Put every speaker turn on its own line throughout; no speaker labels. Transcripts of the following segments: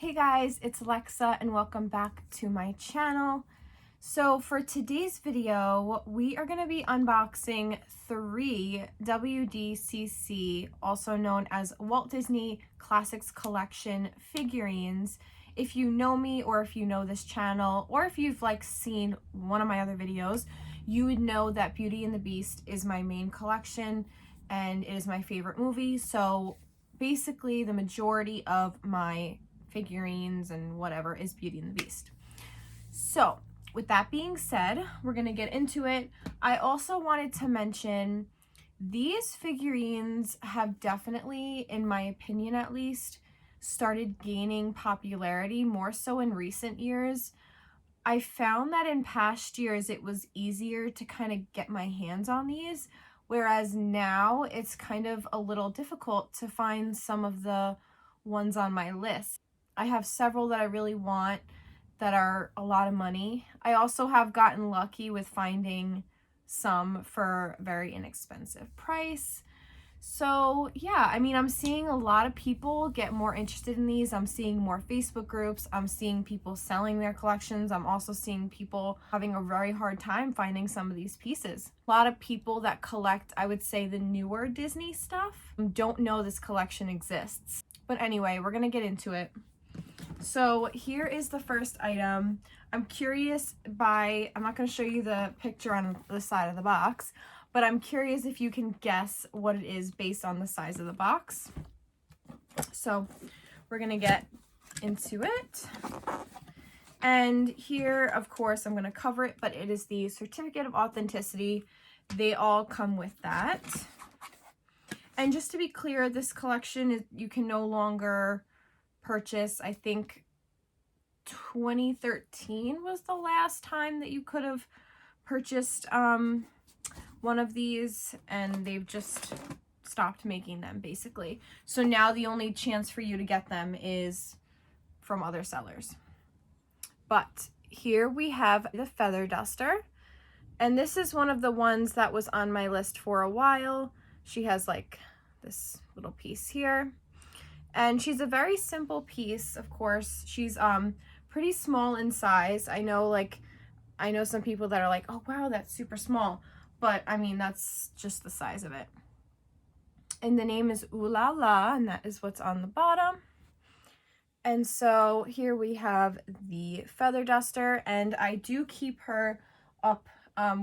Hey guys, it's Lexa and welcome back to my channel. So for today's video, we are going to be unboxing 3 WDCC, also known as Walt Disney Classics Collection figurines. If you know me or if you know this channel or if you've seen one of my other videos, you would know that Beauty and the Beast is my main collection and it is my favorite movie. So basically the majority of my figurines and whatever is Beauty and the Beast. So with that being said, we're gonna get into it. I also wanted to mention these figurines have definitely, in my opinion at least, started gaining popularity more so in recent years. I found that in past years it was easier to kind of get my hands on these, whereas now it's kind of a little difficult to find some of the ones on my list. I have several that I really want that are a lot of money. I also have gotten lucky with finding some for a very inexpensive price. So yeah, I mean, I'm seeing a lot of people get more interested in these. I'm seeing more Facebook groups. I'm seeing people selling their collections. I'm also seeing people having a very hard time finding some of these pieces. A lot of people that collect, I would say, the newer Disney stuff don't know this collection exists. But anyway, we're gonna get into it. So here is the first item. I'm curious I'm not going to show you the picture on the side of the box, but I'm curious if you can guess what it is based on the size of the box. So we're going to get into it. And here, of course, I'm going to cover it, but it is the certificate of authenticity. They all come with that. And just to be clear, this collection you can no longer purchase. I think 2013 was the last time that you could have purchased one of these, and they've just stopped making them basically. So now the only chance for you to get them is from other sellers. But here we have the Feather Duster, and this is one of the ones that was on my list for a while. She has this little piece here. And she's a very simple piece, of course. She's pretty small in size. I know some people that are like, oh wow, that's super small. But I mean, that's just the size of it. And the name is Ooh La La, and that is what's on the bottom. And so here we have the Feather Duster, and I do keep her up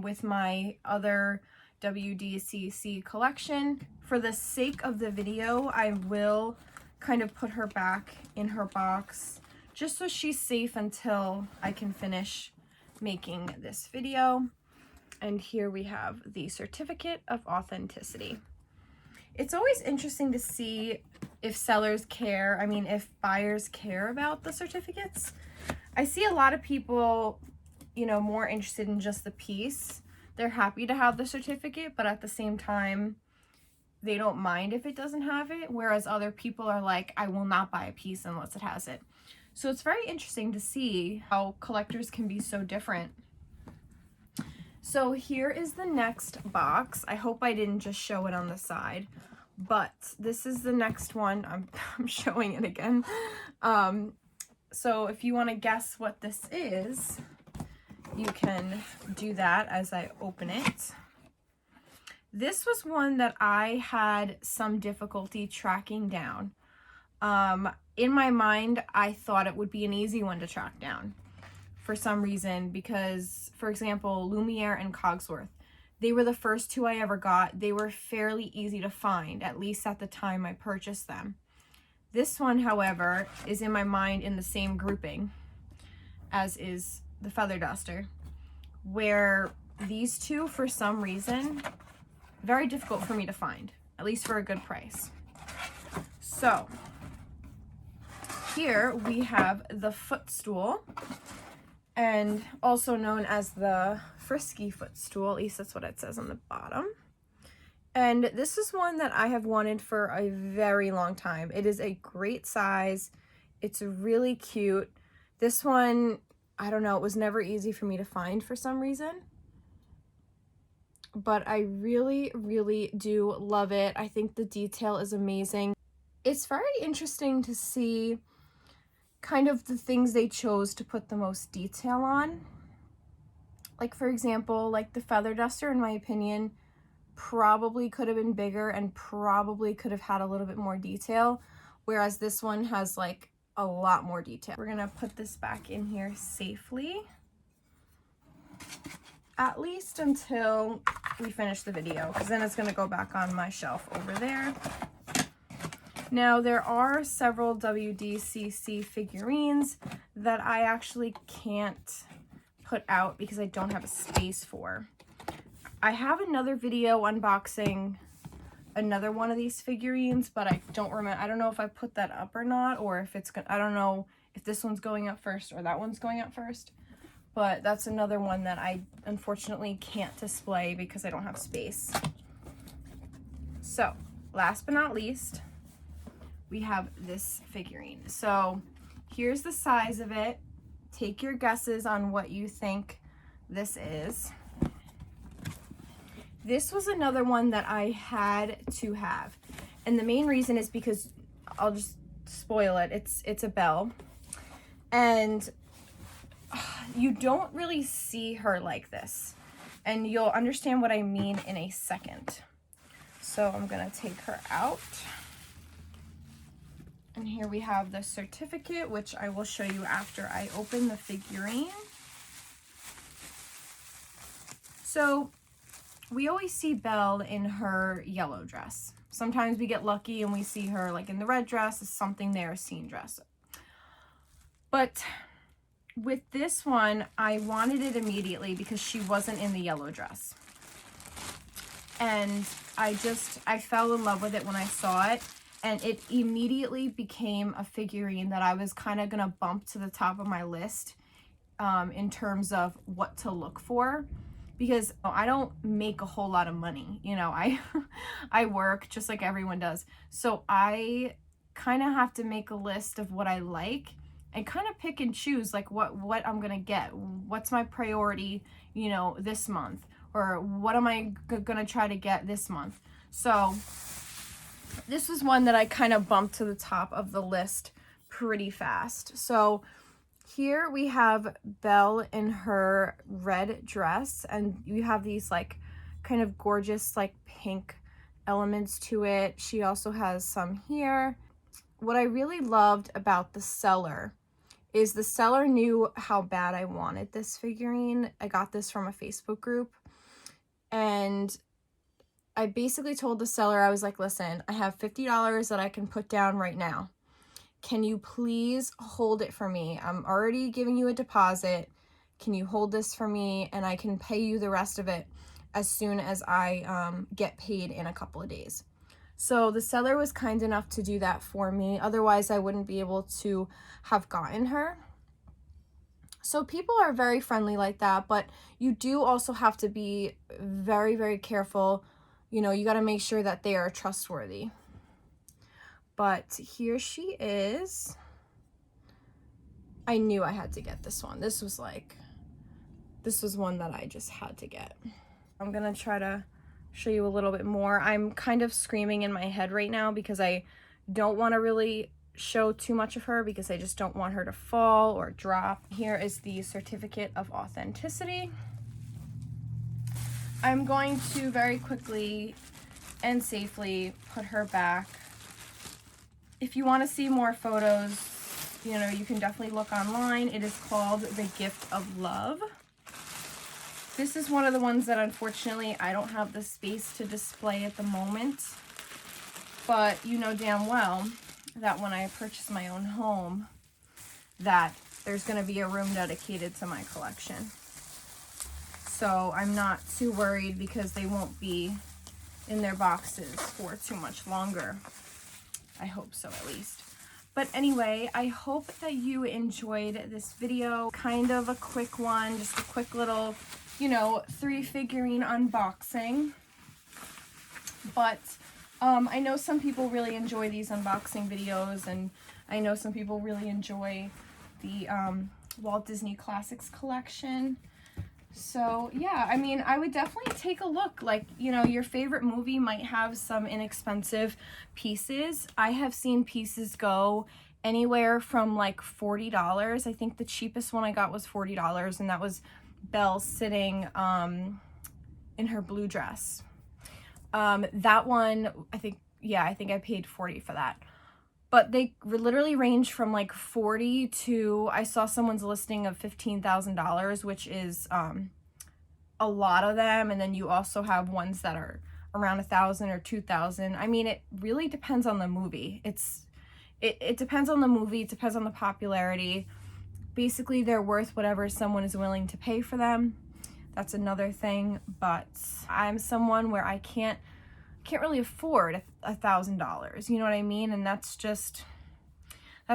with my other WDCC collection. For the sake of the video, I will kind of put her back in her box just so she's safe until I can finish making this video. And here we have the certificate of authenticity. It's always interesting to see if sellers care, if buyers care about the certificates. I see a lot of people, more interested in just the piece. They're happy to have the certificate, but at the same time, they don't mind if it doesn't have it, whereas other people are like, I will not buy a piece unless it has it. So it's very interesting to see how collectors can be so different. So here is the next box. I hope I didn't just show it on the side, but this is the next one. I'm showing it again. So if you want to guess what this is, you can do that as I open it. This was one that I had some difficulty tracking down. In my mind, I thought it would be an easy one to track down for some reason because, for example, Lumiere and Cogsworth, they were the first two I ever got. They were fairly easy to find, at least at the time I purchased them. This one, however, is in my mind in the same grouping as is the Feather Duster, where these two, for some reason, very difficult for me to find, at least for a good price. So here we have the Footstool, and also known as the Frisky Footstool, at least that's what it says on the bottom. And this is one that I have wanted for a very long time. It is a great size. It's really cute. This one, I don't know, it was never easy for me to find for some reason. But I really, really do love it. I think the detail is amazing. It's very interesting to see kind of the things they chose to put the most detail on. Like, for example, like the feather duster, in my opinion, probably could have been bigger and probably could have had a little bit more detail, whereas this one has like a lot more detail. We're gonna put this back in here safely, at least until we finish the video, because then it's gonna go back on my shelf over there. Now, there are several WDCC figurines that I actually can't put out because I don't have a space for. I have another video unboxing another one of these figurines, but I don't remember. I don't know if I put that up or not, or if it's gonna, I don't know if this one's going up first or that one's going up first. But that's another one that I unfortunately can't display because I don't have space. So, last but not least, we have this figurine. So, here's the size of it. Take your guesses on what you think this is. This was another one that I had to have. And the main reason is because, I'll just spoil it, it's a Belle. And you don't really see her like this. And you'll understand what I mean in a second. So I'm gonna take her out. And here we have the certificate, which I will show you after I open the figurine. So we always see Belle in her yellow dress. Sometimes we get lucky and we see her like in the red dress, is something there, a scene dress. But with this one, I wanted it immediately because she wasn't in the yellow dress. And I fell in love with it when I saw it. And it immediately became a figurine that I was kind of going to bump to the top of my list in terms of what to look for. Because I don't make a whole lot of money. You know, I work just like everyone does. So I kind of have to make a list of what I like and kind of pick and choose like what I'm going to get. What's my priority, you know, this month? Or what am I going to try to get this month? So this was one that I kind of bumped to the top of the list pretty fast. So here we have Belle in her red dress, and you have these like kind of gorgeous like pink elements to it. She also has some here. What I really loved about the seller is the seller knew how bad I wanted this figurine. I got this from a Facebook group, and I basically told the seller, I was like, listen, I have $50 that I can put down right now. Can you please hold it for me? I'm already giving you a deposit. Can you hold this for me? And I can pay you the rest of it as soon as I get paid in a couple of days. So the seller was kind enough to do that for me. Otherwise, I wouldn't be able to have gotten her. So people are very friendly like that, but you do also have to be very, very careful. You know, you got to make sure that they are trustworthy. But here she is. I knew I had to get this one. This was one that I just had to get. I'm going to try to show you a little bit more. I'm kind of screaming in my head right now because I don't want to really show too much of her because I just don't want her to fall or drop. Here is the certificate of authenticity. I'm going to very quickly and safely put her back. If you want to see more photos, you know, you can definitely look online. It is called The Gift of Love. This is one of the ones that unfortunately I don't have the space to display at the moment. But you know damn well that when I purchase my own home, that there's going to be a room dedicated to my collection. So I'm not too worried because they won't be in their boxes for too much longer. I hope so, at least. But anyway, I hope that you enjoyed this video. Kind of a quick one, just a quick little, you know, 3 figurine unboxing. But I know some people really enjoy these unboxing videos, and I know some people really enjoy the Walt Disney Classics collection. So yeah, I mean, I would definitely take a look. Like, you know, your favorite movie might have some inexpensive pieces. I have seen pieces go anywhere from like $40. I think the cheapest one I got was $40, and that was Belle sitting in her blue dress. That one, I think I paid $40 for that. But they literally range from like $40 to, I saw someone's listing of $15,000, which is a lot of them. And then you also have ones that are around $1,000 or $2,000. I mean, it really depends on the movie. It depends on the movie. It depends on the popularity. Basically, they're worth whatever someone is willing to pay for them. That's another thing. But I'm someone where I can't really afford $1,000. You know what I mean? And that's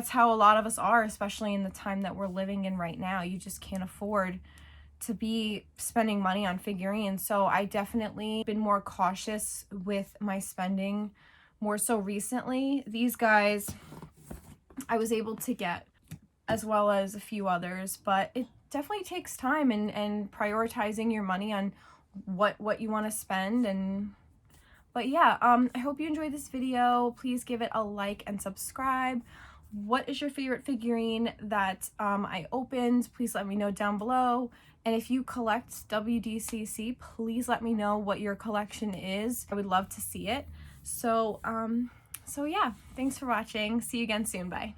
how a lot of us are, especially in the time that we're living in right now. You just can't afford to be spending money on figurines. So I definitely been more cautious with my spending, more so recently. These guys I was able to get, as well as a few others, but it definitely takes time and prioritizing your money on what you want to spend. But yeah, I hope you enjoyed this video. Please give it a like and subscribe. What is your favorite figurine that I opened? Please let me know down below. And if you collect WDCC, please let me know what your collection is. I would love to see it. So yeah, thanks for watching. See you again soon. Bye.